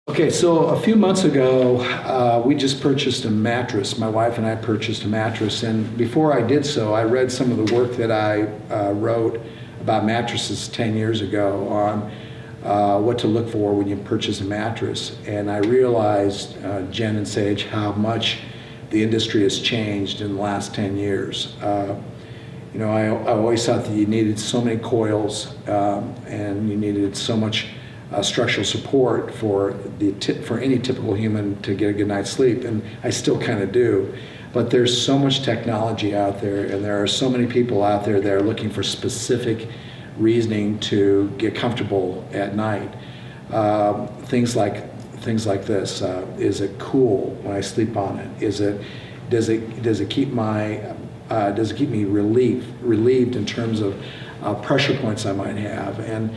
Okay, so a few months ago, we just purchased a mattress. My wife and I purchased a mattress, and before I did so, I read some of the work that I wrote about mattresses 10 years ago on what to look for when you purchase a mattress. And I realized, Jen and Sage, how much the industry has changed in the last 10 years. I always thought that you needed so many coils and you needed so much structural support for any typical human to get a good night's sleep, and I still kind of do. But there's so much technology out there, and there are so many people out there that are looking for specific reasoning to get comfortable at night. Things like this: is it cool when I sleep on it? Does it keep me relieved in terms of pressure points I might have? And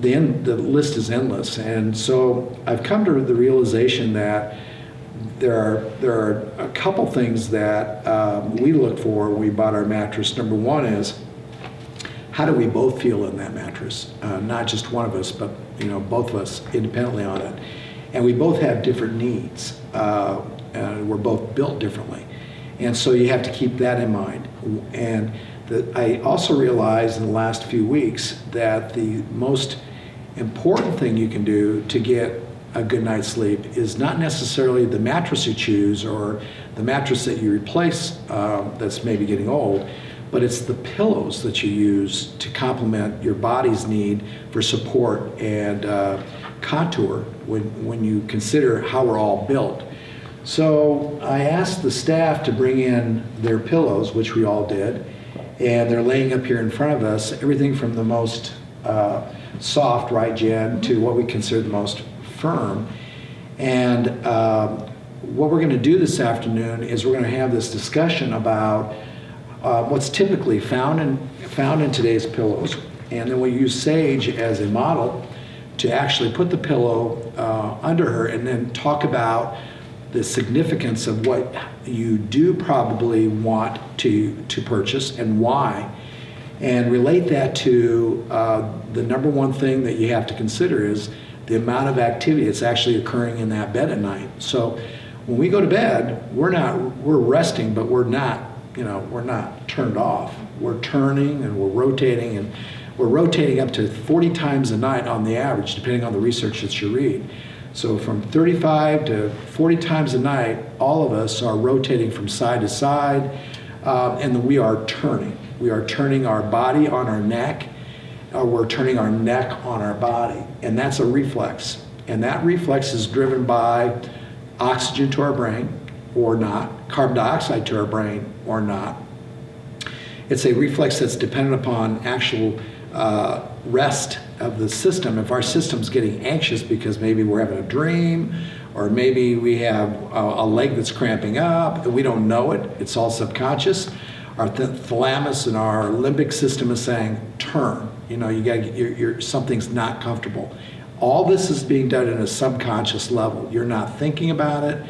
the list is endless. And so I've come to the realization that there are a couple things that we look for when we bought our mattress. Number one is, how do we both feel in that mattress? Not just one of us, but both of us independently on it. And we both have different needs. And we're both built differently. And so you have to keep that in mind. And I also realized in the last few weeks that the most important thing you can do to get a good night's sleep is not necessarily the mattress you choose or the mattress that you replace that's maybe getting old, but it's the pillows that you use to complement your body's need for support and contour when you consider how we're all built. So I asked the staff to bring in their pillows, which we all did, and they're laying up here in front of us, everything from the most soft, right, Jen, to what we consider the most firm. And what we're going to do this afternoon is we're going to have this discussion about what's typically found in today's pillows, and then we'll use Sage as a model to actually put the pillow under her and then talk about the significance of what you do probably want to purchase and why, and relate that to the number one thing that you have to consider is the amount of activity that's actually occurring in that bed at night. So when we go to bed, we're resting, but we're not turned off. We're turning and we're rotating up to 40 times a night on the average, depending on the research that you read. So from 35 to 40 times a night, all of us are rotating from side to side, and then we are turning. We are turning our body on our neck, or we're turning our neck on our body, and that's a reflex. And that reflex is driven by oxygen to our brain or not, carbon dioxide to our brain or not. It's a reflex that's dependent upon actual rest of the system. If our system's getting anxious because maybe we're having a dream, or maybe we have a leg that's cramping up and we don't know it, it's all subconscious, our thalamus and our limbic system is saying, turn. You gotta get, something's not comfortable. All this is being done at a subconscious level. You're not thinking about it.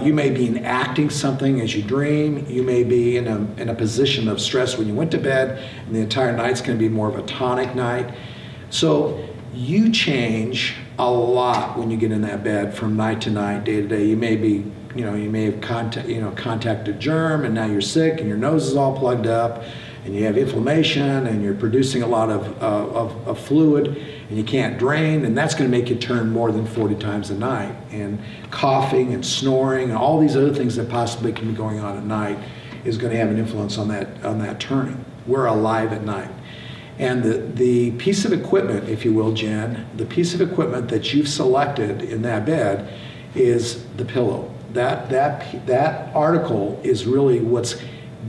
You may be enacting something as you dream. You may be in a position of stress when you went to bed, and the entire night's going to be more of a tonic night. So you change a lot when you get in that bed from night to night, day to day. You may have contacted a germ, and now you're sick, and your nose is all plugged up, and you have inflammation, and you're producing a lot of fluid, and you can't drain, and that's going to make you turn more than 40 times a night. And coughing and snoring and all these other things that possibly can be going on at night is going to have an influence on that turning. We're alive at night. And the piece of equipment, if you will, Jen, the piece of equipment that you've selected in that bed is the pillow. That article is really what's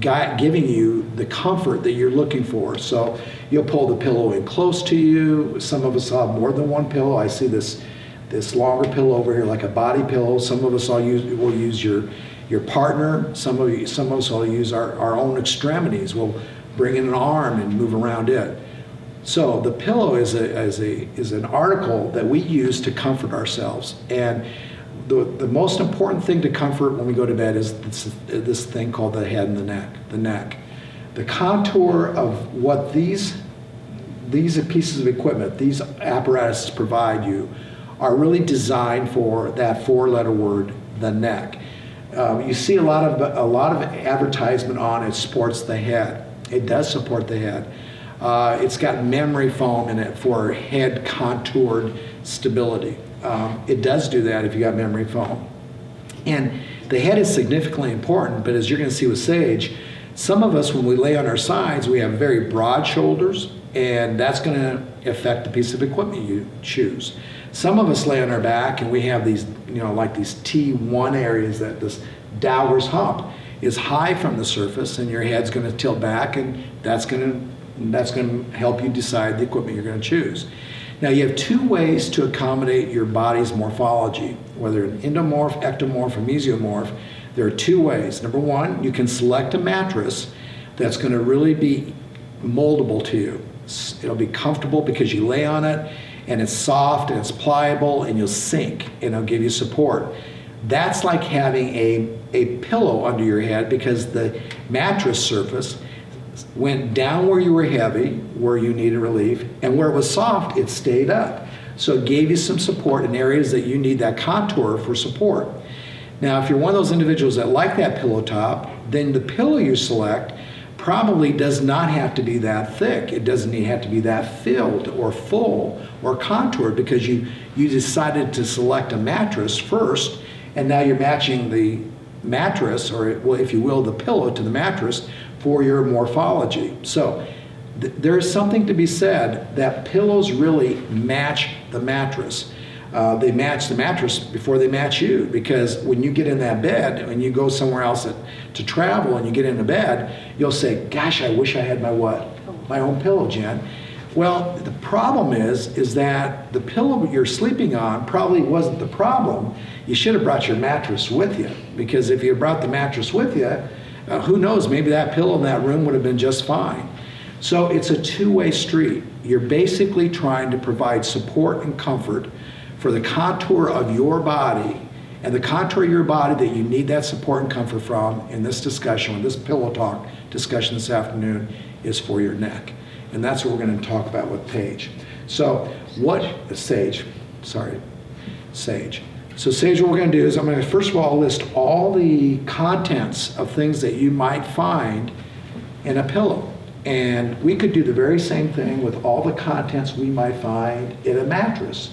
giving you the comfort that you're looking for. So you'll pull the pillow in close to you. Some of us have more than one pillow. I see this longer pillow over here, like a body pillow. Some of us will use your partner. Some of us will use our own extremities. We'll bring in an arm and move around it. So the pillow is an article that we use to comfort ourselves. And the most important thing to comfort when we go to bed is this thing called the head and the neck. The contour of what these pieces of equipment, these apparatuses provide you, are really designed for that four-letter word, the neck. You see a lot of advertisement on it supports the head. It does support the head. It's got memory foam in it for head contoured stability. It does do that if you got memory foam. And the head is significantly important, but as you're going to see with Sage, some of us, when we lay on our sides, we have very broad shoulders, and that's going to affect the piece of equipment you choose. Some of us lay on our back, and we have these, like these T1 areas, that this Dowger's hump is high from the surface, and your head's going to tilt back, and that's going to help you decide the equipment you're going to choose. Now, you have two ways to accommodate your body's morphology, whether an endomorph, ectomorph, or mesomorph. There are two ways. Number one, you can select a mattress that's going to really be moldable to you. It'll be comfortable because you lay on it, and it's soft, and it's pliable, and you'll sink, and it'll give you support. That's like having a pillow under your head, because the mattress surface went down where you were heavy, where you needed relief, and where it was soft, it stayed up. So it gave you some support in areas that you need that contour for support. Now, if you're one of those individuals that like that pillow top, then the pillow you select probably does not have to be that thick. It doesn't have to be that filled or full or contoured, because you decided to select a mattress first, and now you're matching the mattress, or well, if you will, the pillow to the mattress for your morphology. So there is something to be said that pillows really match the mattress. They match the mattress before they match you, because when you get in that bed, when you go somewhere else to travel and you get into bed, you'll say, gosh, I wish I had my what? My own pillow, Jen. Well, the problem is that the pillow you're sleeping on probably wasn't the problem. You should have brought your mattress with you, because if you brought the mattress with you, who knows, maybe that pillow in that room would have been just fine. So it's a two-way street. You're basically trying to provide support and comfort for the contour of your body, and the contour of your body that you need that support and comfort from in this discussion, this pillow talk discussion this afternoon, is for your neck. And that's what we're going to talk about with Sage. So Sage. So Sage, what we're going to do is I'm going to first of all list all the contents of things that you might find in a pillow. And we could do the very same thing with all the contents we might find in a mattress.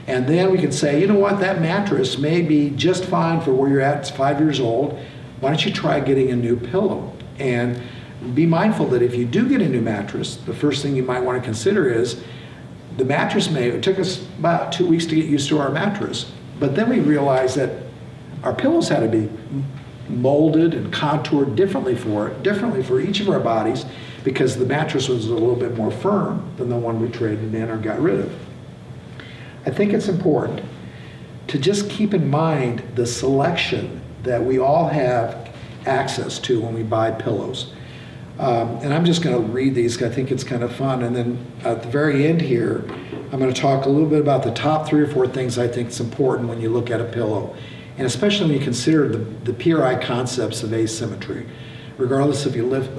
And then we could say, you know what, that mattress may be just fine for where you're at. It's 5 years old. Why don't you try getting a new pillow? And be mindful that if you do get a new mattress, the first thing you might want to consider is the mattress it took us about 2 weeks to get used to our mattress. But then we realized that our pillows had to be molded and contoured differently for each of our bodies, because the mattress was a little bit more firm than the one we traded in or got rid of. I think it's important to just keep in mind the selection that we all have access to when we buy pillows. And I'm just going to read these because I think it's kind of fun. And then at the very end here, I'm going to talk a little bit about the top 3 or 4 things I think is important when you look at a pillow. And especially when you consider the PRI concepts of asymmetry. Regardless if you live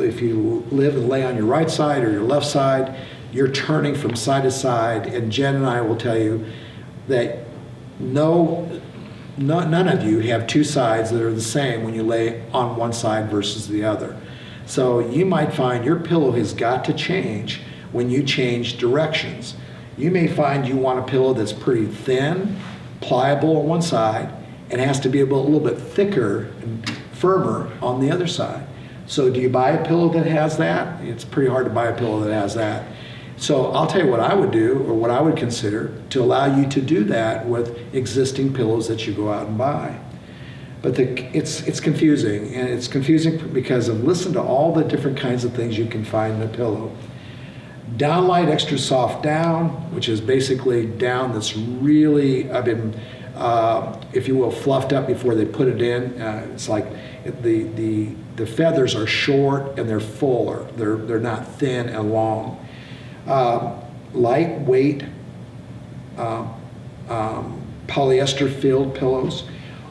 and lay on your right side or your left side, you're turning from side to side. And Jen and I will tell you that none of you have 2 sides that are the same when you lay on one side versus the other. So you might find your pillow has got to change when you change directions. You may find you want a pillow that's pretty thin, pliable on one side, and has to be a little bit thicker and firmer on the other side. So do you buy a pillow that has that? It's pretty hard to buy a pillow that has that. So I'll tell you what I would do, or what I would consider, to allow you to do that with existing pillows that you go out and buy. But it's confusing, and it's confusing because listen to all the different kinds of things you can find in a pillow. Downlight extra soft down, which is basically down that's really, if you will, fluffed up before they put it in. It's like the feathers are short and they're fuller. They're not thin and long. Lightweight polyester filled pillows.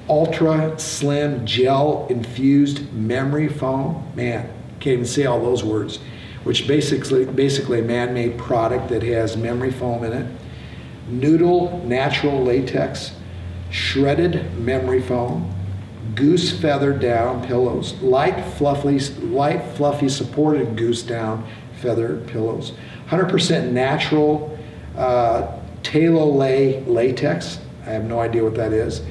Ultra slim gel infused memory foam. Man, can't even say all those words. Which basically a man-made product that has memory foam in it. noodle natural latex, shredded memory foam, goose feather down pillows, light fluffy supported goose down feather pillows, 100% natural Talolay latex. I have no idea what that is.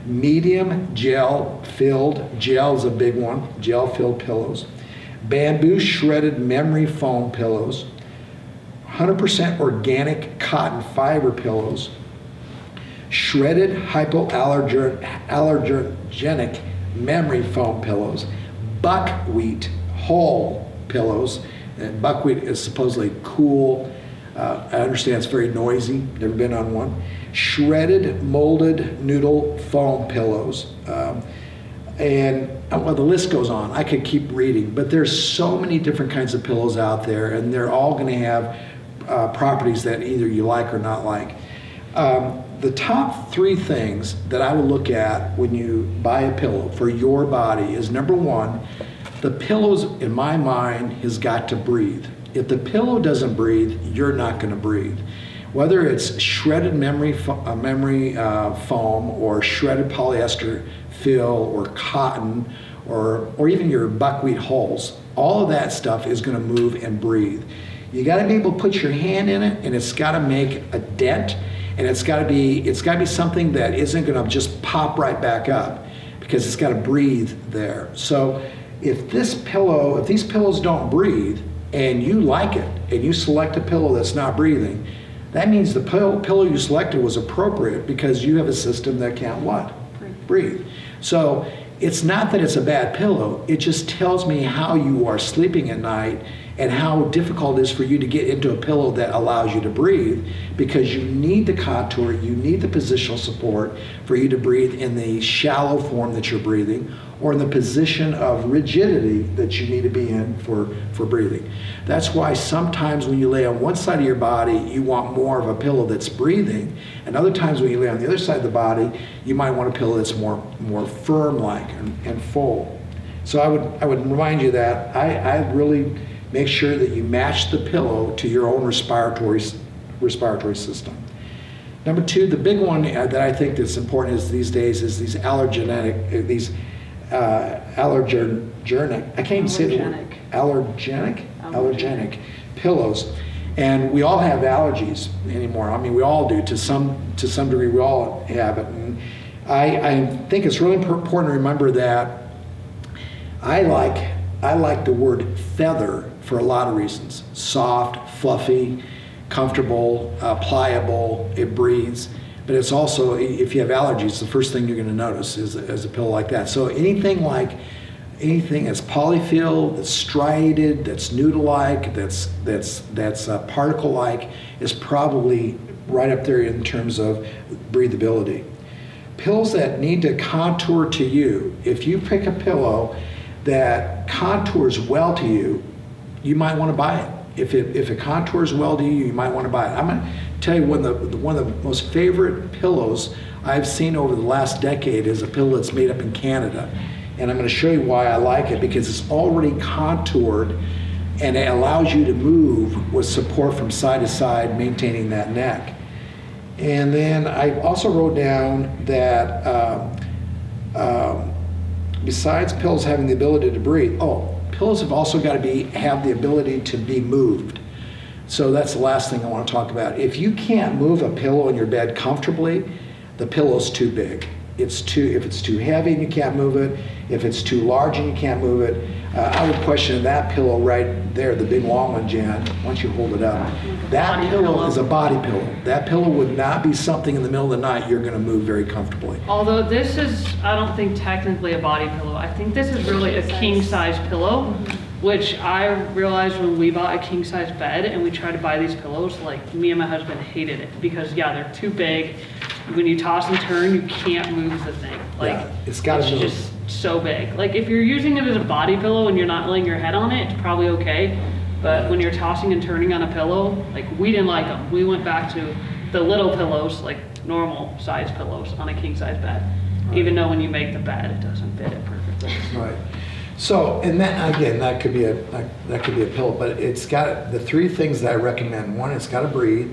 Medium gel is a big one, gel filled pillows. Bamboo shredded memory foam pillows, 100% organic cotton fiber pillows, shredded hypoallergenic memory foam pillows, buckwheat whole pillows, and buckwheat is supposedly cool. I understand it's very noisy, never been on one. Shredded molded noodle foam pillows. And well, the list goes on. I could keep reading, but there's so many different kinds of pillows out there, and they're all going to have properties that either you like or not like. The top 3 things that I would look at when you buy a pillow for your body is, number 1, the pillows, in my mind, has got to breathe. If the pillow doesn't breathe, you're not going to breathe. Whether it's shredded memory foam or shredded polyester fill or cotton or even your buckwheat hulls, all of that stuff is going to move and breathe. You got to be able to put your hand in it, and it's got to make a dent, and it's got to be something that isn't going to just pop right back up, because it's got to breathe there. So if these pillows don't breathe, and you like it, and you select a pillow that's not breathing, that means the pillow you selected was appropriate, because you have a system that can't what? Breathe. So it's not that it's a bad pillow, it just tells me how you are sleeping at night and how difficult it is for you to get into a pillow that allows you to breathe, because you need the contour, you need the positional support for you to breathe in the shallow form that you're breathing, or in the position of rigidity that you need to be in for breathing. That's why sometimes when you lay on one side of your body, you want more of a pillow that's breathing, and other times when you lay on the other side of the body, you might want a pillow that's more firm-like and full. So I would remind you that I really make sure that you match the pillow to your own respiratory system. Number 2, the big one that I think that's important is these days is these allergenic I can't even say the word. Allergenic pillows. And we all have allergies anymore. I mean, we all do to some degree. We all have it. And I think it's really important to remember that I like the word feather for a lot of reasons. Soft, fluffy, comfortable, pliable, it breathes. But it's also, if you have allergies, the first thing you're going to notice is a pillow like that. So anything that's polyfill, that's striated, that's noodle-like, that's particle-like, is probably right up there in terms of breathability. Pillows that need to contour to you, if you pick a pillow that contours well to you, you might want to buy it. If it contours well to you, you might want to buy it. I'm going to tell you one of the most favorite pillows I've seen over the last decade is a pillow that's made up in Canada. And I'm going to show you why I like it, because it's already contoured and it allows you to move with support from side to side, maintaining that neck. And then I also wrote down that besides pillows having the ability to breathe, pillows have also got to have the ability to be moved. So that's the last thing I want to talk about. If you can't move a pillow in your bed comfortably, the pillow's too big. If it's too heavy and you can't move it, if it's too large and you can't move it, I would question that pillow right there, the big long one, Jan, once you hold it up. That pillow is a body pillow. That pillow would not be something in the middle of the night you're going to move very comfortably. Although this is, I don't think technically a body pillow. I think this is really a king size pillow, which I realized when we bought a king size bed and we tried to buy these pillows, like me and my husband hated it because they're too big. When you toss and turn, you can't move the thing. It's got to move. Just so big. Like if you're using it as a body pillow and you're not laying your head on it, it's probably okay. But when you're tossing and turning on a pillow, like we didn't like them. We went back to the little pillows, like normal size pillows on a king size bed. Right. Even though when you make the bed, it doesn't fit it perfectly. Right. So, and that again, that could be a pillow, but it's got the 3 things that I recommend. 1, it's got to breathe.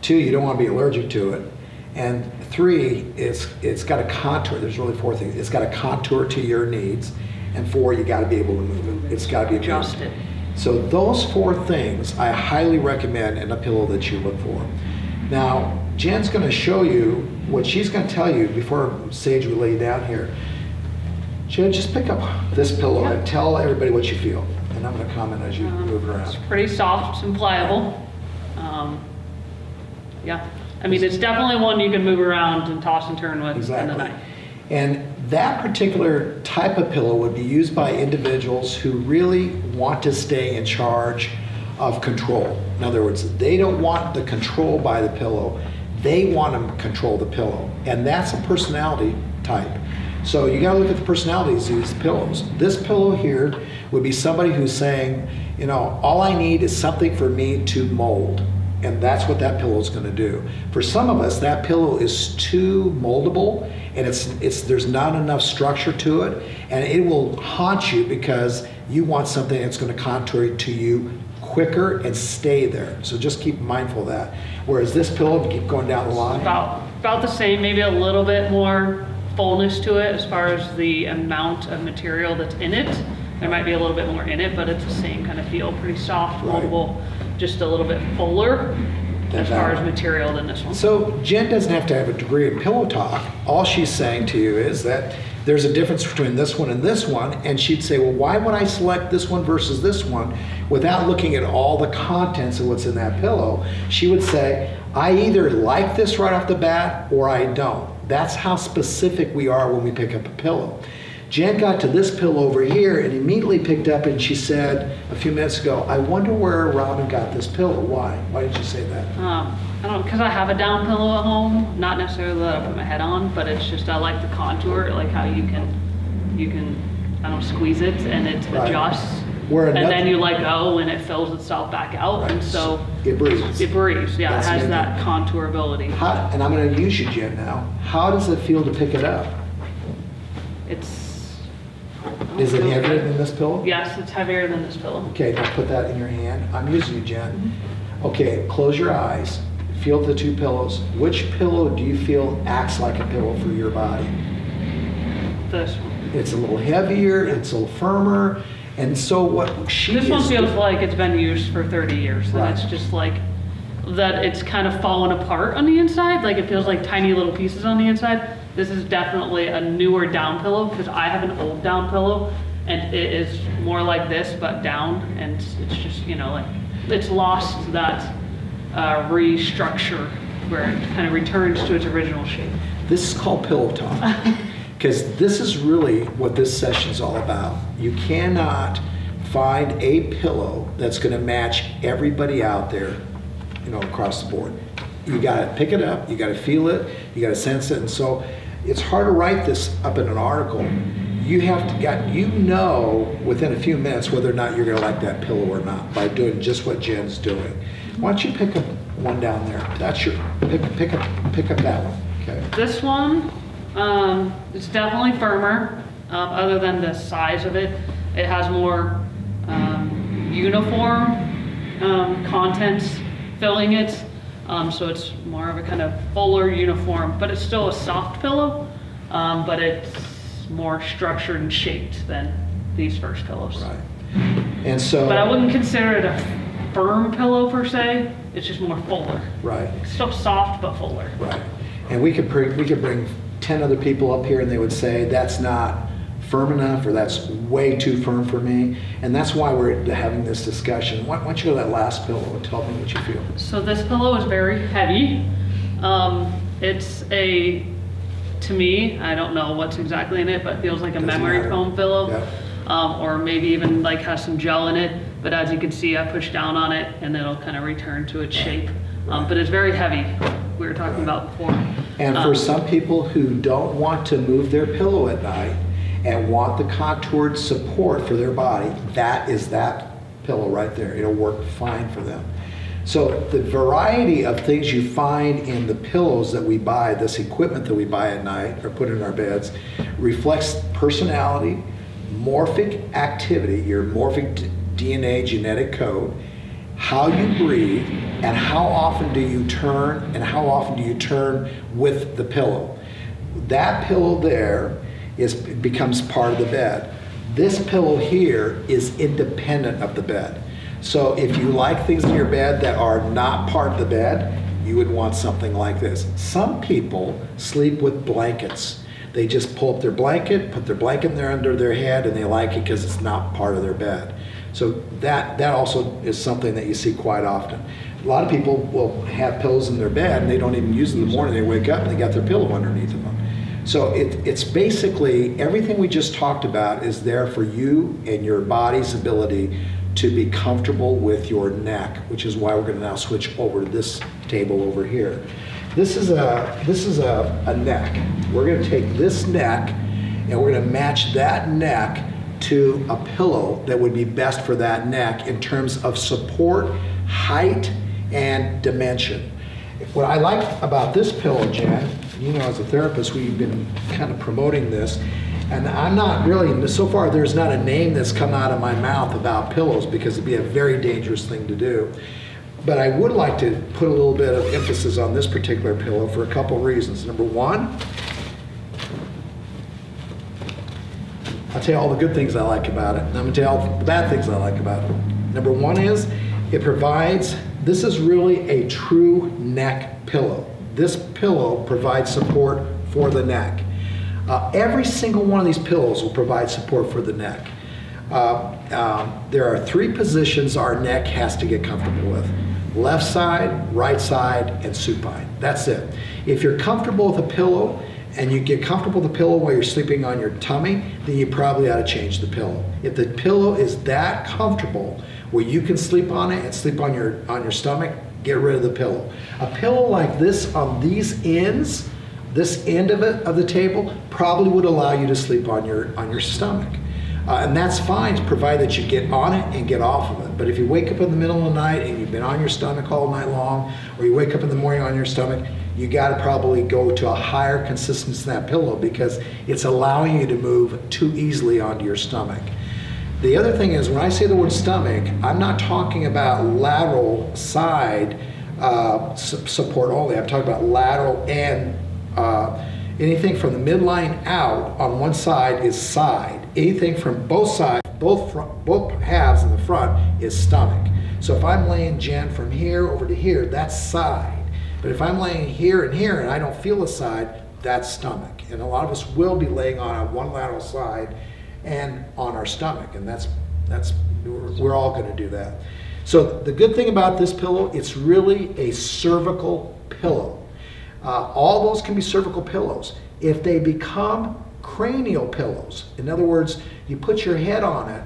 2, you don't want to be allergic to it. And 3, it's got a contour. There's really 4 things. It's got a contour to your needs. And 4, you got to be able to move it. It's got to be adjusted. So those 4 things I highly recommend in a pillow that you look for. Now, Jen's going to show you what she's going to tell you before Sage will lay down here. Jen, just pick up this pillow and tell everybody what you feel. And I'm going to comment as you move it around. It's pretty soft and pliable. Yeah, I mean, it's definitely one you can move around and toss and turn with in the night. And that particular type of pillow would be used by individuals who really want to stay in charge of control. In other words, they don't want the control by the pillow. They want to control the pillow. And that's a personality type. So you got to look at the personalities of these pillows. This pillow here would be somebody who's saying, you know, all I need is something for me to mold. And that's what that pillow is going to do. For some of us, that pillow is too moldable, and there's not enough structure to it, and it will haunt you because you want something that's going to contour to you quicker and stay there. So just keep mindful of that. Whereas this pillow, keep going down the line. About the same, maybe a little bit more fullness to it as far as the amount of material that's in it. There might be a little bit more in it, but it's the same kind of feel, pretty soft, moldable. Right. Just a little bit fuller as far as material than this one. So Jen doesn't have to have a degree in pillow talk. All she's saying to you is that there's a difference between this one and this one, and she'd say, well, why would I select this one versus this one without looking at all the contents of what's in that pillow? She would say, I either like this right off the bat or I don't. That's how specific we are when we pick up a pillow. Jen got to this pillow over here and immediately picked up, and she said a few minutes ago, I wonder where Robin got this pillow. Why? Why did you say that? I don't know, because I have a down pillow at home. Not necessarily that I put my head on, but it's just I like the contour, like how you can I don't squeeze it and it adjusts. And then you let go and it fills itself back out. Right. And so it breathes. It breathes, yeah. It has that contour ability. And I'm going to use you, Jen, now. How does it feel to pick it up? Is it heavier than this pillow? Yes, it's heavier than this pillow. Okay, now put that in your hand. I'm using you, Jen. Okay, close your eyes. Feel the 2 pillows. Which pillow do you feel acts like a pillow for your body? This one. It's a little heavier, it's a little firmer, and so what she This one feels like it's been used for 30 years, and right. It's just like that it's kind of fallen apart on the inside, like it feels like tiny little pieces on the inside. This is definitely a newer down pillow because I have an old down pillow and it is more like this but down, and it's just, you know, like it's lost that restructure where it kind of returns to its original shape. This is called pillow talk because this is really what this session is all about. You cannot find a pillow that's going to match everybody out there, you know, across the board. You got to pick it up, you got to feel it, you got to sense it, and so it's hard to write this up in an article. You have to you know within a few minutes whether or not you're going to like that pillow or not by doing just what Jen's doing. Why don't you pick up one down there? That's your pick up that one. Okay. This one, it's definitely firmer. Other than the size of it, it has more uniform contents filling it. So it's more of a kind of fuller uniform, but it's still a soft pillow, but it's more structured and shaped than these first pillows. Right. And so. But I wouldn't consider it a firm pillow per se. It's just more fuller. Right. It's still soft but fuller. Right. And we could bring 10 other people up here, and they would say that's not firm enough, or that's way too firm for me. And that's why we're having this discussion. Why don't you go to that last pillow and tell me what you feel? So this pillow is very heavy. It's to me, I don't know what's exactly in it, but it feels like a memory foam pillow. Yeah. Or maybe even like has some gel in it. But as you can see, I push down on it and it'll kind of return to its shape. But it's very heavy. We were talking about before. And for some people who don't want to move their pillow at night, and want the contoured support for their body, that is that pillow right there. It'll work fine for them. So the variety of things you find in the pillows that we buy, this equipment that we buy at night or put in our beds, reflects personality, morphic activity, your morphic DNA genetic code, how you breathe, and how often do you turn, and how often do you turn with the pillow. That pillow there becomes part of the bed. This pillow here is independent of the bed. So if you like things in your bed that are not part of the bed, you would want something like this. Some people sleep with blankets. They just pull up their blanket, put their blanket there under their head, and they like it because it's not part of their bed. So that also is something that you see quite often. A lot of people will have pillows in their bed and they don't even use them in the morning. They wake up and they got their pillow underneath of them. So it's basically everything we just talked about is there for you and your body's ability to be comfortable with your neck, which is why we're going to now switch over to this table over here. This is a neck. We're going to take this neck and we're going to match that neck to a pillow that would be best for that neck in terms of support, height, and dimension. What I like about this pillow, Jen, you know, as a therapist, we've been kind of promoting this, and I'm not really, so far there's not a name that's come out of my mouth about pillows because it'd be a very dangerous thing to do. But I would like to put a little bit of emphasis on this particular pillow for a couple reasons. Number one, I'll tell you all the good things I like about it, and I'm going to tell you all the bad things I like about it. Number one is it provides, this is really a true neck pillow. This pillow provides support for the neck. Every single one of these pillows will provide support for the neck. There are three positions our neck has to get comfortable with. Left side, right side, and supine. That's it. If you're comfortable with a pillow and you get comfortable with the pillow while you're sleeping on your tummy, then you probably ought to change the pillow. If the pillow is that comfortable where you can sleep on it and sleep on your stomach, get rid of the pillow. A pillow like this on these ends, this end of the table, probably would allow you to sleep on your stomach. And that's fine, provided that you get on it and get off of it. But if you wake up in the middle of the night and you've been on your stomach all night long, or you wake up in the morning on your stomach, you got to probably go to a higher consistency in that pillow because it's allowing you to move too easily onto your stomach. The other thing is, when I say the word stomach, I'm not talking about lateral side support only. I'm talking about lateral and anything from the midline out on one side is side. Anything from both sides, both halves in the front is stomach. So if I'm laying Jen from here over to here, that's side. But if I'm laying here and I don't feel the side, that's stomach. And a lot of us will be laying on one lateral side and on our stomach, and we're all going to do that. So the good thing about this pillow, it's really a cervical pillow. All those can be cervical pillows. If they become cranial pillows, in other words, you put your head on it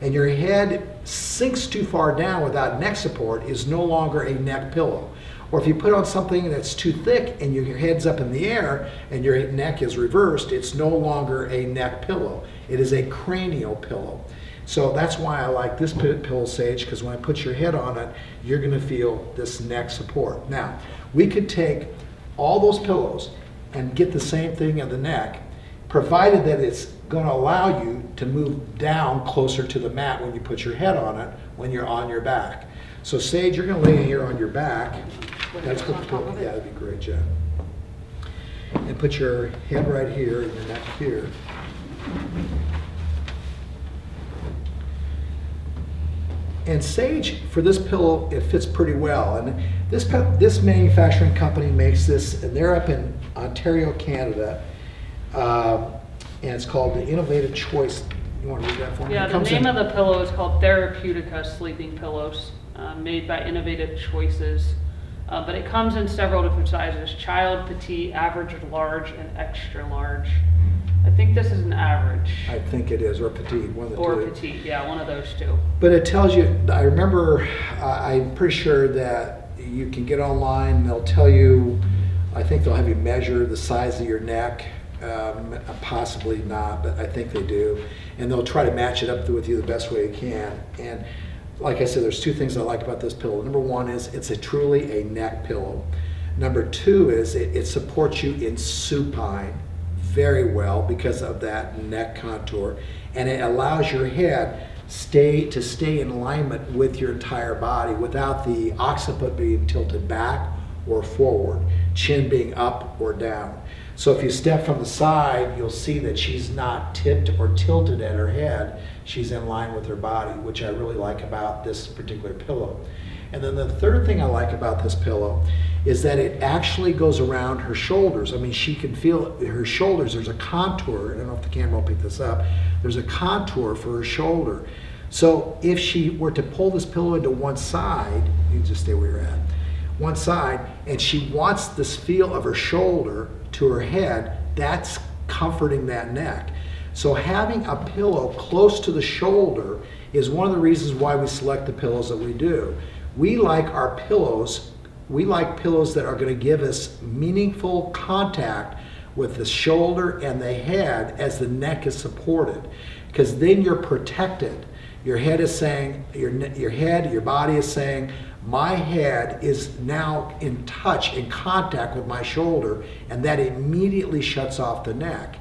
and your head sinks too far down without neck support, is no longer a neck pillow. Or if you put on something that's too thick and your head's up in the air and your neck is reversed, it's no longer a neck pillow. It is a cranial pillow. So that's why I like this pillow, Sage, because when I put your head on it, you're going to feel this neck support. Now, we could take all those pillows and get the same thing in the neck, provided that it's going to allow you to move down closer to the mat when you put your head on it when you're on your back. So Sage, you're going to lay here on your back. That's what the pillow, yeah, that'd be great, Jen. And put your head right here and your neck here. And Sage, for this pillow, it fits pretty well. And this manufacturing company makes this, and they're up in Ontario, Canada. And it's called the Innovative Choice. You want to read that for me? Yeah, the name of the pillow is called Therapeutica Sleeping Pillows, made by Innovative Choices. But it comes in several different sizes: child, petite, average, large, and extra large. I think this is an average. I think it is, or petite, one of the two. Or petite, yeah, one of those two. But it tells you, I remember, I'm pretty sure that you can get online and they'll tell you, I think they'll have you measure the size of your neck. Possibly not, but I think they do. And they'll try to match it up with you the best way you can. And like I said, there's two things I like about this pillow. Number one is it's truly a neck pillow. Number two is it supports you in supine very well because of that neck contour. And it allows your head to stay in alignment with your entire body without the occiput being tilted back or forward, chin being up or down. So if you step from the side, you'll see that she's not tipped or tilted at her head. She's in line with her body, which I really like about this particular pillow. And then the third thing I like about this pillow is that it actually goes around her shoulders. I mean, she can feel her shoulders. There's a contour. I don't know if the camera will pick this up. There's a contour for her shoulder. So if she were to pull this pillow into one side, you just stay where you're at, one side, and she wants this feel of her shoulder to her head, that's comforting that neck. So having a pillow close to the shoulder is one of the reasons why we select the pillows that we do. We like our pillows, we like pillows that are going to give us meaningful contact with the shoulder and the head as the neck is supported, because then you're protected. Your head is saying, your body is saying, my head is now in touch, in contact with my shoulder, and that immediately shuts off the neck.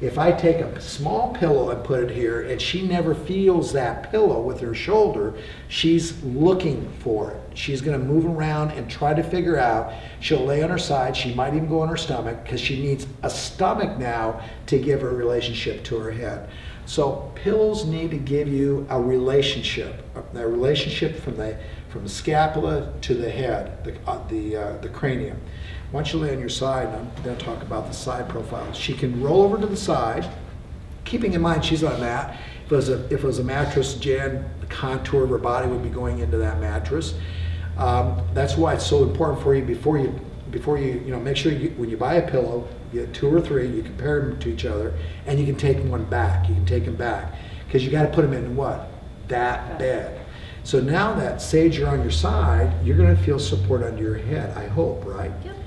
If I take a small pillow and put it here, and she never feels that pillow with her shoulder, she's looking for it. She's going to move around and try to figure out. She'll lay on her side. She might even go on her stomach, because she needs a stomach now to give her relationship to her head. So pillows need to give you a relationship from the scapula to the head, the cranium. Once you lay on your side, and I'm going to talk about the side profile, she can roll over to the side, keeping in mind she's on a mat. If it was a mattress, Jan, the contour of her body would be going into that mattress. That's why it's so important for you before you make sure when you buy a pillow, you get 2 or 3, you compare them to each other, and you can take one back. You can take them back, because you got to put them in what? That bed. So now that, Sage, you're on your side, you're going to feel support under your head, I hope, right? Yep.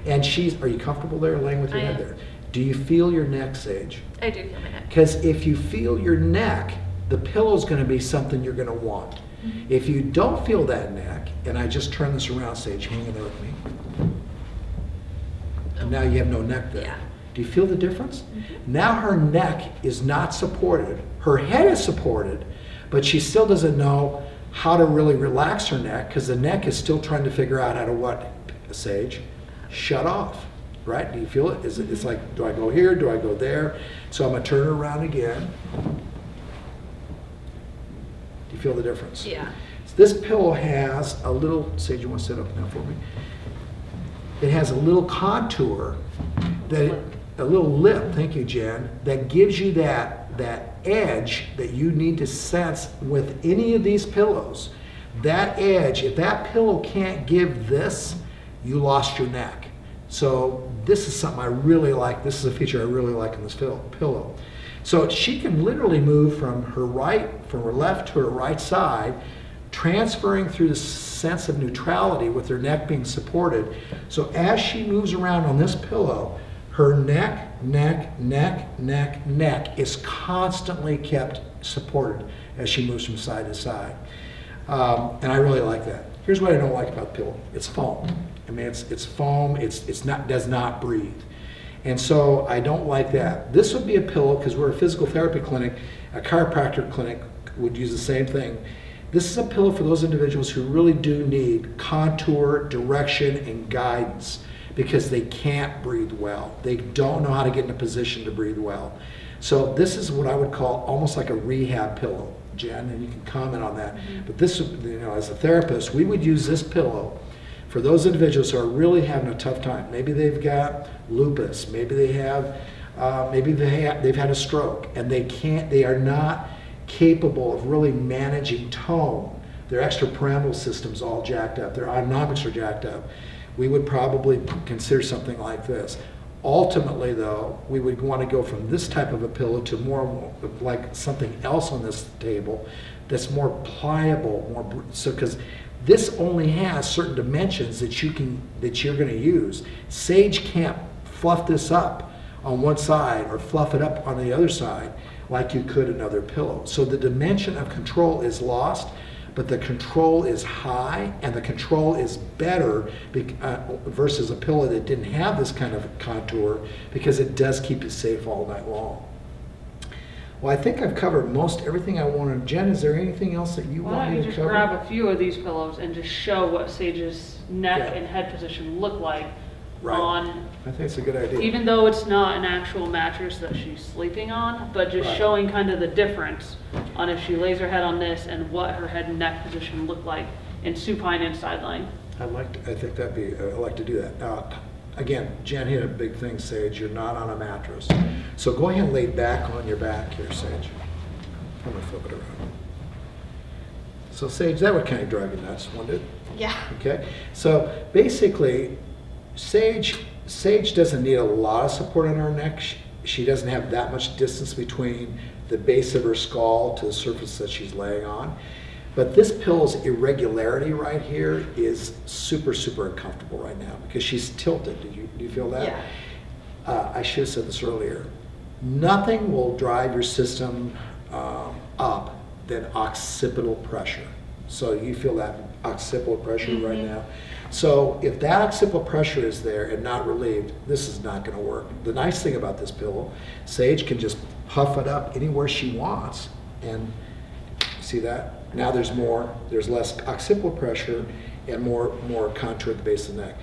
And are you comfortable there, laying with your head there? Do you feel your neck, Sage? I do feel my neck. Because if you feel your neck, the pillow's going to be something you're going to want. Mm-hmm. If you don't feel that neck, and I just turn this around, Sage, hang in there with me. And now you have no neck there. Yeah. Do you feel the difference? Mm-hmm. Now her neck is not supported. Her head is supported, but she still doesn't know how to really relax her neck, because the neck is still trying to figure out how to what, Sage? Shut off, right? Do you feel it? It's like, do I go here? Do I go there? So I'm going to turn her around again. Do you feel the difference? Yeah. This pillow has a little, Sage, you want to sit up now for me? It has a little contour, a little lip, thank you, Jen, that gives you that edge that you need to sense with any of these pillows. That edge, if that pillow can't give this, you lost your neck. So this is something I really like. This is a feature I really like in this pillow. So she can literally move from her left to her right side, transferring through the sense of neutrality with her neck being supported. So as she moves around on this pillow, her neck is constantly kept supported as she moves from side to side. And I really like that. Here's what I don't like about the pillow. It's foam. I mean, it's foam. Does not breathe. And so I don't like that. This would be a pillow, because we're a physical therapy clinic, a chiropractor clinic would use the same thing. This is a pillow for those individuals who really do need contour, direction, and guidance, because they can't breathe well. They don't know how to get in a position to breathe well. So this is what I would call almost like a rehab pillow, Jen, and you can comment on that. Mm-hmm. But this, as a therapist, we would use this pillow for those individuals who are really having a tough time. Maybe they've got lupus, maybe they've had a stroke, and they are not capable of really managing tone. Their extrapyramidal system's all jacked up. Their autonomics are jacked up. We would probably consider something like this. Ultimately, though, we would want to go from this type of a pillow to more like something else on this table that's more pliable, because this only has certain dimensions that you're going to use. Sage can't fluff this up on one side or fluff it up on the other side like you could another pillow. So the dimension of control is lost, but the control is high, and the control is better versus a pillow that didn't have this kind of contour, because it does keep you safe all night long. Well, I think I've covered most everything I wanted. Jen, is there anything else that you Why want don't me you to just cover? grab a few of these pillows and just show what Sage's neck Yeah. and head position look like Right. on, I think it's a good idea. even though it's not an actual mattress that she's sleeping on, but just Right. showing kind of the difference on if she lays her head on this and what her head and neck position look like in supine and sideline. I think that'd be, I'd like to do that. Again, Jen hit a big thing, Sage. You're not on a mattress. So go ahead and lay back on your back here, Sage. I'm gonna flip it around. So Sage, that would kind of drive you nuts, wouldn't it? Yeah. Okay, so basically, Sage doesn't need a lot of support on her neck. She doesn't have that much distance between the base of her skull to the surface that she's laying on. But this pillow's irregularity right here is super, super uncomfortable right now because she's tilted. Do you feel that? Yeah. I should have said this earlier. Nothing will drive your system up than occipital pressure. So you feel that occipital pressure right now. So if that occipital pressure is there and not relieved, this is not going to work. The nice thing about this pillow, Sage can just puff it up anywhere she wants, and see that? Now there's less occipital pressure and more contour at the base of the neck.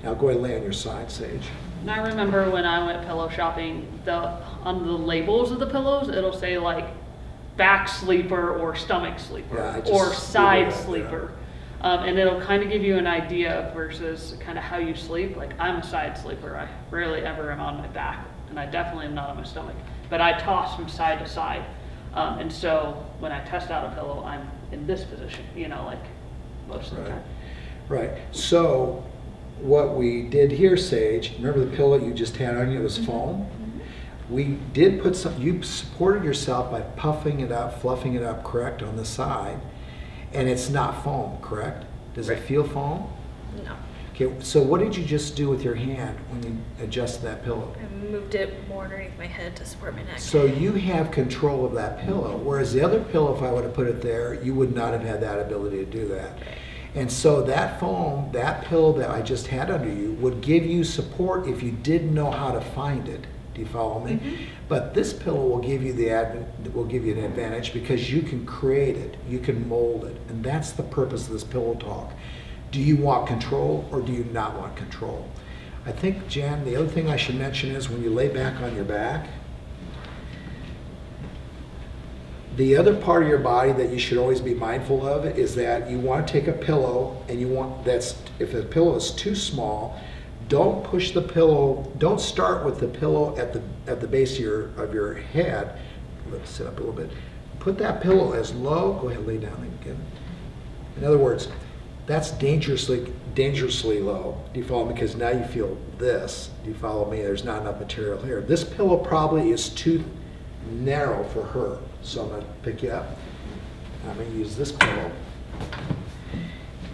Now go ahead and lay on your side, Sage. And I remember when I went pillow shopping, on the labels of the pillows, it'll say like back sleeper or stomach sleeper Yeah, I just or side Googled that, sleeper. And it'll kind of give you an idea versus kind of how you sleep. Like I'm a side sleeper. I rarely ever am on my back, and I definitely am not on my stomach. But I toss from side to side. And so when I test out a pillow, I'm in this position, like most of the time. Right. So what we did here, Sage, remember the pillow you just had on you? It was foam. We did put some, you supported yourself by puffing it up, fluffing it up, correct, on the side. And it's not foam, correct? Does it feel foam? No. Okay, so what did you just do with your hand when you adjusted that pillow? I moved it more underneath my head to support my neck. So you have control of that pillow, whereas the other pillow, if I would have put it there, you would not have had that ability to do that. And so that foam, that pillow that I just had under you, would give you support if you didn't know how to find it. Do you follow me? But this pillow will give you an advantage because you can create it, you can mold it, and that's the purpose of this pillow talk. Do you want control or do you not want control? I think, Jan, the other thing I should mention is when you lay back on your back, the other part of your body that you should always be mindful of is that you want to take a pillow and if the pillow is too small, don't push the pillow, don't start with the pillow at the base of your head. Let's sit up a little bit. Put that pillow as low, go ahead and lay down again. In other words, that's dangerously low. Do you follow me? Because now you feel this. Do you follow me? There's not enough material here. This pillow probably is too narrow for her. So I'm going to pick you up. I'm going to use this pillow.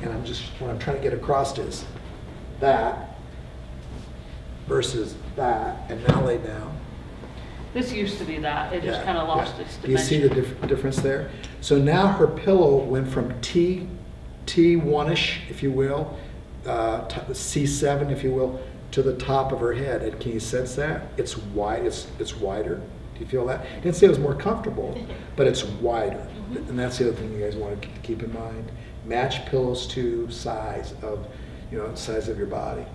And what I'm trying to get across is that versus that, and now lay down. This used to be that. It just Yeah, kind of lost yeah. its Do you dimension. see the difference there? So now her pillow went from T1-ish, if you will, C7, if you will, to the top of her head. And can you sense that? It's wide. It's wider. Do you feel that? I didn't say it was more comfortable, but it's wider. And that's the other thing you guys want to keep in mind. Match pillows to size of your body.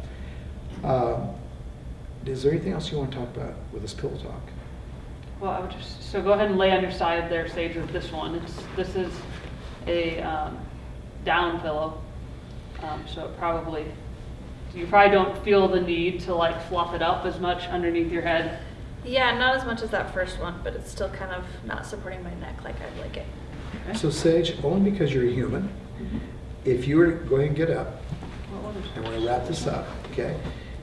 Is there anything else you want to talk about with this pillow talk? Well, I would so go ahead and lay on your side there, Sage, with this one. This is a down pillow, so you probably don't feel the need to like fluff it up as much underneath your head. Yeah, not as much as that first one, but it's still kind of not supporting my neck like I'd like it. Okay. So Sage, only because you're a human, if you were to go ahead and get up, What was and we're going to wrap this up, okay?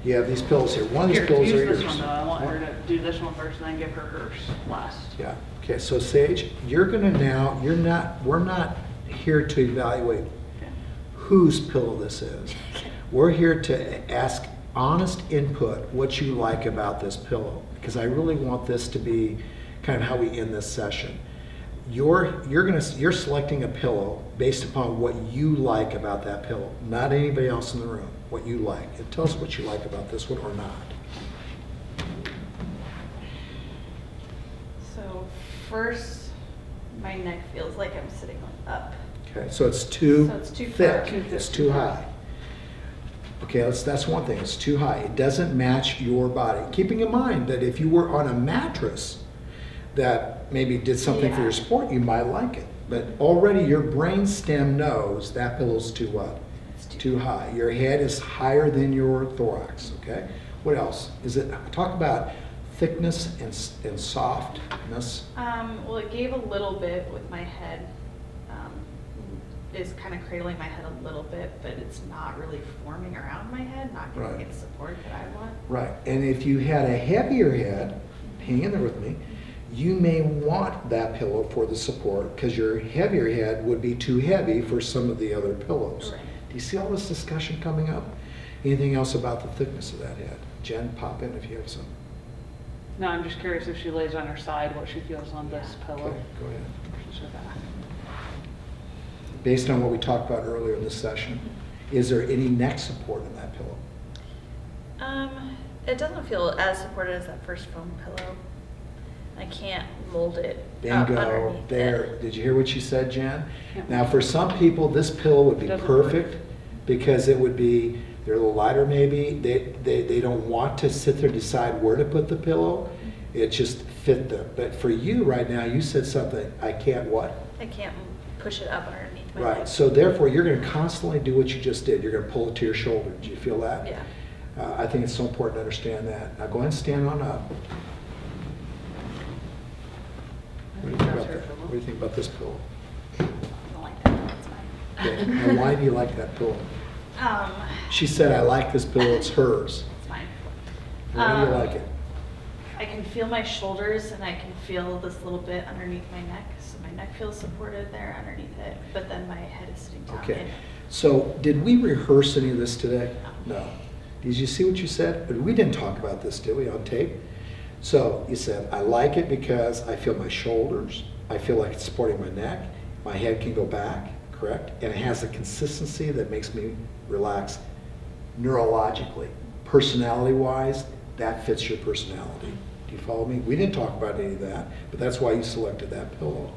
You have these pillows here. One of these Here, pillows use are this yours. one though. I want her to do this one first, and then give her hers last. Yeah. Okay. So Sage, you're we're not here to evaluate Okay. whose pillow this is. We're here to ask honest input, what you like about this pillow, because I really want this to be kind of how we end this session. You're selecting a pillow based upon what you like about that pillow, not anybody else in the room. What you like. And tell us what you like about this one or not. So first, my neck feels like I'm sitting up. Okay, so it's too So it's too thick, far. it's too high. Okay, that's one thing, it's too high. It doesn't match your body. Keeping in mind that if you were on a mattress that maybe did something for Yeah. your sport, you might like it. But already your brain stem knows that pillow's too what? It's Too high. Your head is higher than your thorax, okay? What else? Talk about thickness and softness. Well, it gave a little bit with my head. Is kind of cradling my head a little bit, but it's not really forming around my head, not giving Right. me the support that I want. Right, and if you had a heavier head, hang in there with me, you may want that pillow for the support because your heavier head would be too heavy for some of the other pillows. Right. Do you see all this discussion coming up? Anything else about the thickness of that head? Jen, pop in if you have some. No, I'm just curious if she lays on her side, what she feels on this pillow. Okay, go ahead. So that- Based on what we talked about earlier in this session, is there any neck support in that pillow? It doesn't feel as supported as that first foam pillow. I can't mold it up Bingo, underneath there. it. Did you hear what she said, Jen? Yeah. Now, for some people, this pillow would be Doesn't perfect because it would be, they're a little lighter maybe. They don't want to sit there and decide where to put the pillow. It just fit them. But for you right now, you said something, I can't what? I can't push it up underneath my Right, leg. so therefore, you're gonna constantly do what you just did. You're gonna pull it to your shoulder. Do you feel that? Yeah. I think it's so important to understand that. Now go ahead and stand on up. What do you think about that? What do you think about this pillow? I don't like that. That's fine. Okay, and why do you like that pillow? Um, She said, I like this pillow, it's hers. it's fine. Why do you like it? I can feel my shoulders and I can feel this little bit underneath my neck. So my neck feels supported there underneath it, but then my head is sitting down. Okay, so did we rehearse any of this today? No. Did you see what you said? We didn't talk about this, did we, on tape? So you said, I like it because I feel my shoulders, I feel like it's supporting my neck, my head can go back, correct? And it has a consistency that makes me relax neurologically. Personality-wise, that fits your personality. Do you follow me? We didn't talk about any of that, but that's why you selected that pillow.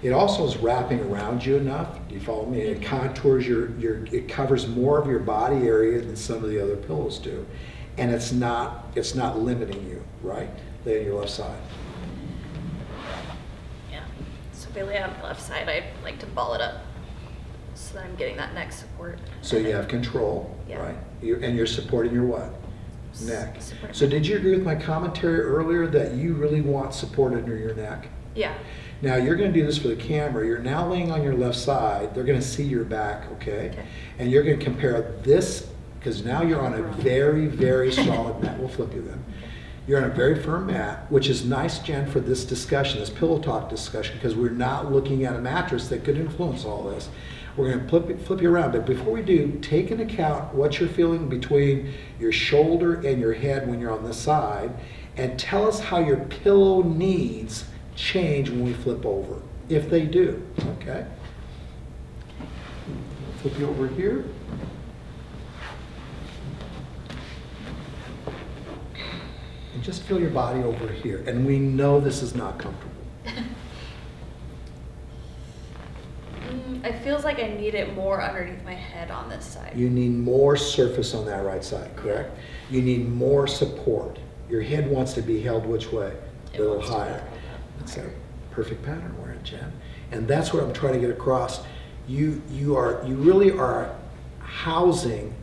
It also is wrapping around you enough. Do you follow me? It contours it covers more of your body area than some of the other pillows do. And it's not limiting you, right? Lay on your left side. Yeah. So if I lay on my left side, I like to ball it up so that I'm getting that neck support. So you have control, Yeah. right? And you're supporting your what? Neck. Supporting So my- did you agree with my commentary earlier that you really want support under your neck? Yeah. Now, you're going to do this for the camera. You're now laying on your left side. They're going to see your back, okay? Okay. And you're going to compare this, because now you're on a very, very solid mat. We'll flip you then. You're on a very firm mat, which is nice, Jen, for this discussion, this pillow talk discussion, because we're not looking at a mattress that could influence all this. We're going to flip you around. But before we do, take into account what you're feeling between your shoulder and your head when you're on this side, and tell us how your pillow needs change when we flip over, if they do, okay? Flip you over here. And just feel your body over here. And we know this is not comfortable. It feels like I need it more underneath my head on this side. You need more surface on that right side, correct? You need more support. Your head wants to be held which way? A It little wants to be higher. held up That's a higher. perfect pattern we're in, Jen. And that's what I'm trying to get across. You really are housing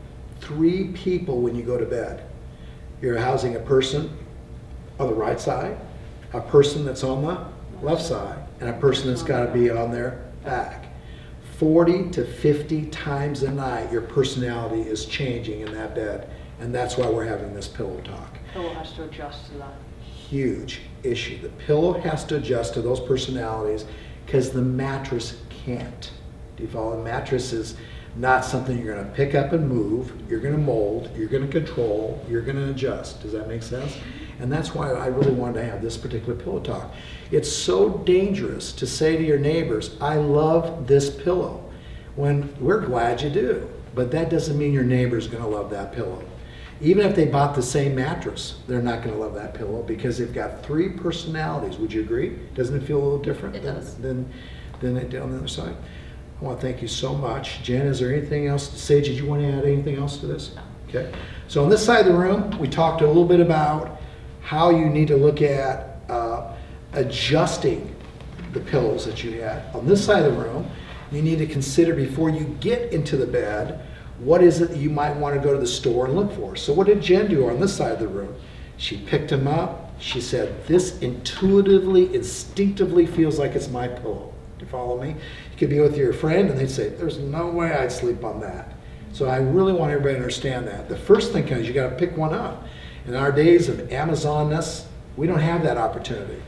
3 people when you go to bed. You're housing a person on the right side, a person that's on the left side, and a person that's got to be on their back. 40 to 50 times a night, your personality is changing in that bed. And that's why we're having this pillow talk. Pillow has to adjust to that. Huge issue. The pillow has to adjust to those personalities because the mattress can't. Do you follow? The mattress is not something you're going to pick up and move. You're going to mold. You're going to control. You're going to adjust. Does that make sense? And that's why I really wanted to have this particular pillow talk. It's so dangerous to say to your neighbors, I love this pillow, when we're glad you do. But that doesn't mean your neighbor's going to love that pillow. Even if they bought the same mattress, they're not gonna love that pillow because they've got 3 personalities. Would you agree? Doesn't it feel a little different It than, does. than it did on the other side? I wanna thank you so much. Jen, is there anything else? Sage, did you wanna add anything else to this? No. Okay. So on this side of the room, we talked a little bit about how you need to look at adjusting the pillows that you had. On this side of the room, you need to consider before you get into the bed, what is it that you might want to go to the store and look for. So what did Jen do on this side of the room? She picked them up. She said, this intuitively, instinctively feels like it's my pillow. Do you follow me? You could be with your friend and they'd say, there's no way I'd sleep on that. So I really want everybody to understand that. The first thing is you got to pick one up. In our days of Amazonness, we don't have that opportunity.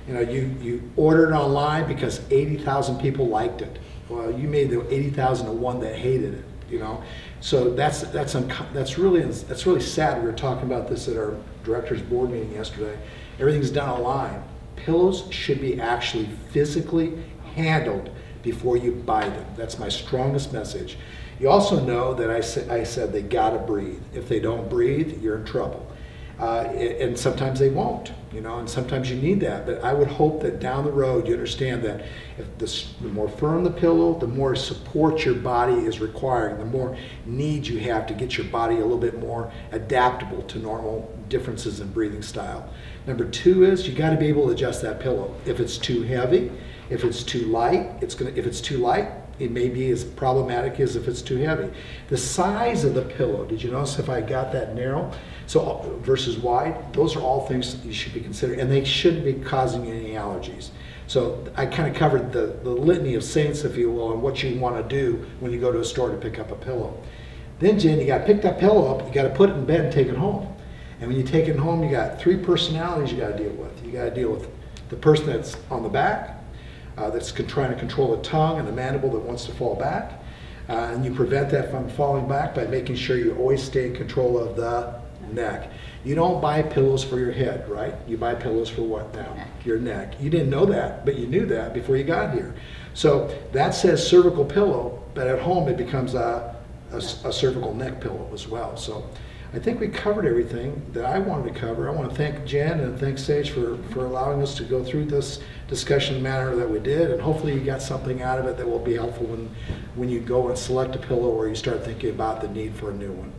You know, you ordered it online because 80,000 people liked it. Well, you made the 80,000 to one that hated it. You know, so that's really sad. We were talking about this at our directors board meeting yesterday. Everything's done online. Pillows should be actually physically handled before you buy them. That's my strongest message. You also know that I said they gotta breathe. If they don't breathe, you're in trouble. And sometimes they won't, you know, and sometimes you need that. But I would hope that down the road you understand that if the more firm the pillow, the more support your body is requiring, the more need you have to get your body a little bit more adaptable to normal differences in breathing style. Number 2 is you got to be able to adjust that pillow. If it's too heavy, if it's too light, if it's too light, it may be as problematic as if it's too heavy. The size of the pillow, did you notice if I got that narrow? So versus wide, those are all things that you should be considering, and they shouldn't be causing you any allergies. So I kind of covered the litany of saints, if you will, on what you want to do when you go to a store to pick up a pillow. Then Jen, you got to pick that pillow up, you got to put it in bed and take it home. And when you take it home, you got 3 personalities you got to deal with. You got to deal with the person that's on the back, that's trying to control the tongue and the mandible that wants to fall back. And you prevent that from falling back by making sure you always stay in control of the neck. You don't buy pillows for your head, right? You buy pillows for what now? Neck. Your neck. You didn't know that, but you knew that before you got here. So that says cervical pillow, but at home it becomes a cervical neck pillow as well. So I think we covered everything that I wanted to cover. I want to thank Jen and thank Sage for allowing us to go through this discussion manner that we did, and hopefully you got something out of it that will be helpful when you go and select a pillow or you start thinking about the need for a new one.